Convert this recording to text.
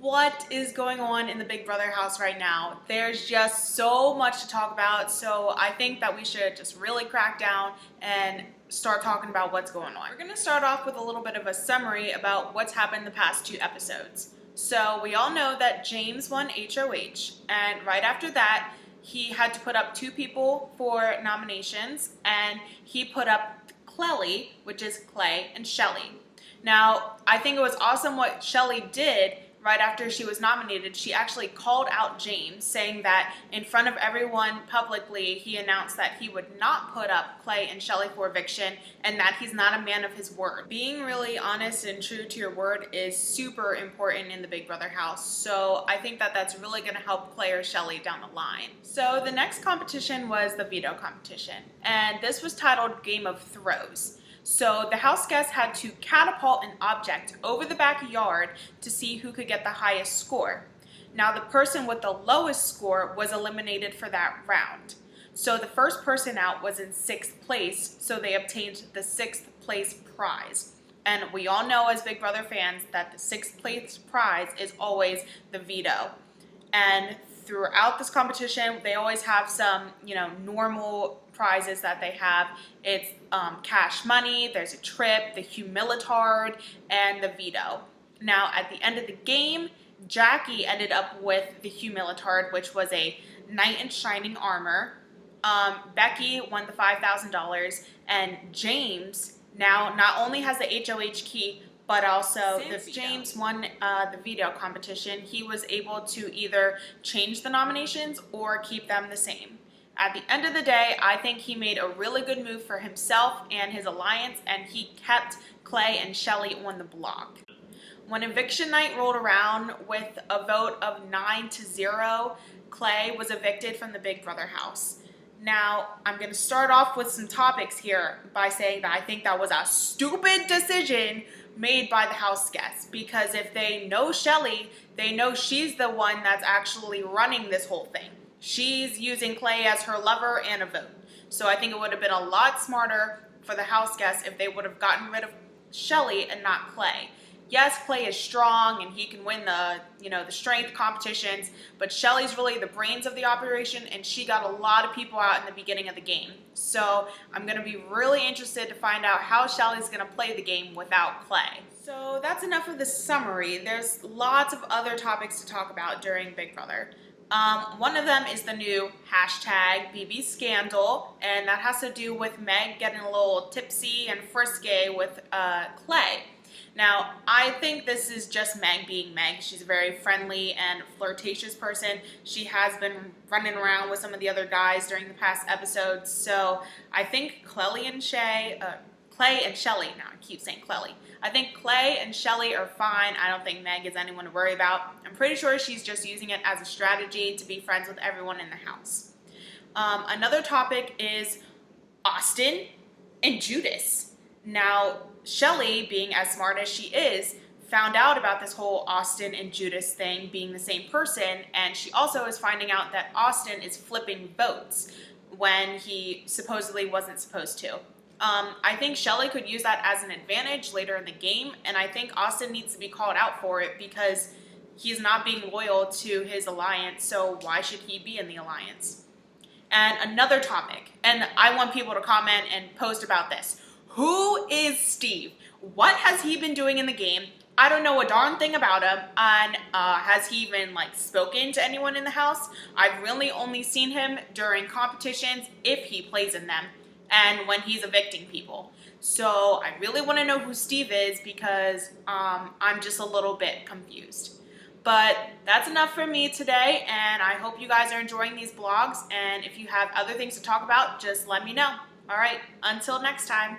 What is going on in the Big Brother house right now? There's just so much to talk about, so I think that we should just really crack down and start talking about what's going on. We're going to start off with a little bit of a summary about what's happened the past 2 episodes. So we all know that James won HOH, and right after that, he had to put up 2 people for nominations, and he put up Clelly, which is Clay and Shelly. Now, I think it was awesome what Shelly did right after she was nominated. She actually called out James, saying that in front of everyone publicly, he announced that he would not put up Clay and Shelly for eviction and that he's not a man of his word. Being really honest and true to your word is super important in the Big Brother house, so I think that that's really going to help Clay or Shelly down the line. So the next competition was the veto competition, and this was titled Game of Throws. So the house guests had to catapult an object over the backyard to see who could get the highest score. Now the person with the lowest score was eliminated for that round. So the first person out was in 6th place, so they obtained the 6th place prize. And we all know as Big Brother fans that the 6th place prize is always the veto. And throughout this competition, they always have some, normal prizes that they have. It's cash money, there's a trip, the humilitard, and the veto. Now, at the end of the game, Jackie ended up with the humilitard, which was a knight in shining armor. Becky won the $5,000, and James now not only has the HOH key, but also if James won the veto competition, he was able to either change the nominations or keep them the same. At the end of the day, I think he made a really good move for himself and his alliance, and he kept Clay and Shelly on the block. When eviction night rolled around with a vote of 9-0, Clay was evicted from the Big Brother house. Now, I'm going to start off with some topics here by saying that I think that was a stupid decision made by the house guests, because if they know Shelly, they know she's the one that's actually running this whole thing. She's using Clay as her lover and a vote. So I think it would have been a lot smarter for the house guests if they would have gotten rid of Shelly and not Clay. Yes, Clay is strong and he can win the strength competitions, but Shelly's really the brains of the operation, and she got a lot of people out in the beginning of the game. So I'm going to be really interested to find out how Shelly's going to play the game without Clay. So that's enough of the summary. There's lots of other topics to talk about during Big Brother. One of them is the new hashtag BB scandal, and that has to do with Meg getting a little tipsy and frisky with Clay. Now, I think this is just Meg being Meg. She's a very friendly and flirtatious person. She has been running around with some of the other guys during the past episodes, so I think Clay and Shelly, now I keep saying Clelly. I think Clay and Shelly are fine. I don't think Meg is anyone to worry about. I'm pretty sure she's just using it as a strategy to be friends with everyone in the house. Another topic is Austin and Judas. Now, Shelly, being as smart as she is, found out about this whole Austin and Judas thing being the same person, and she also is finding out that Austin is flipping votes when he supposedly wasn't supposed to. I think Shelly could use that as an advantage later in the game, and I think Austin needs to be called out for it because he's not being loyal to his alliance, so why should he be in the alliance? And another topic, and I want people to comment and post about this. Who is Steve? What has he been doing in the game? I don't know a darn thing about him, and has he even spoken to anyone in the house? I've really only seen him during competitions if he plays in them, and when he's evicting people. So I really want to know who Steve is because I'm just a little bit confused. But that's enough for me today, and I hope you guys are enjoying these vlogs, and if you have other things to talk about, just let me know. All right, until next time.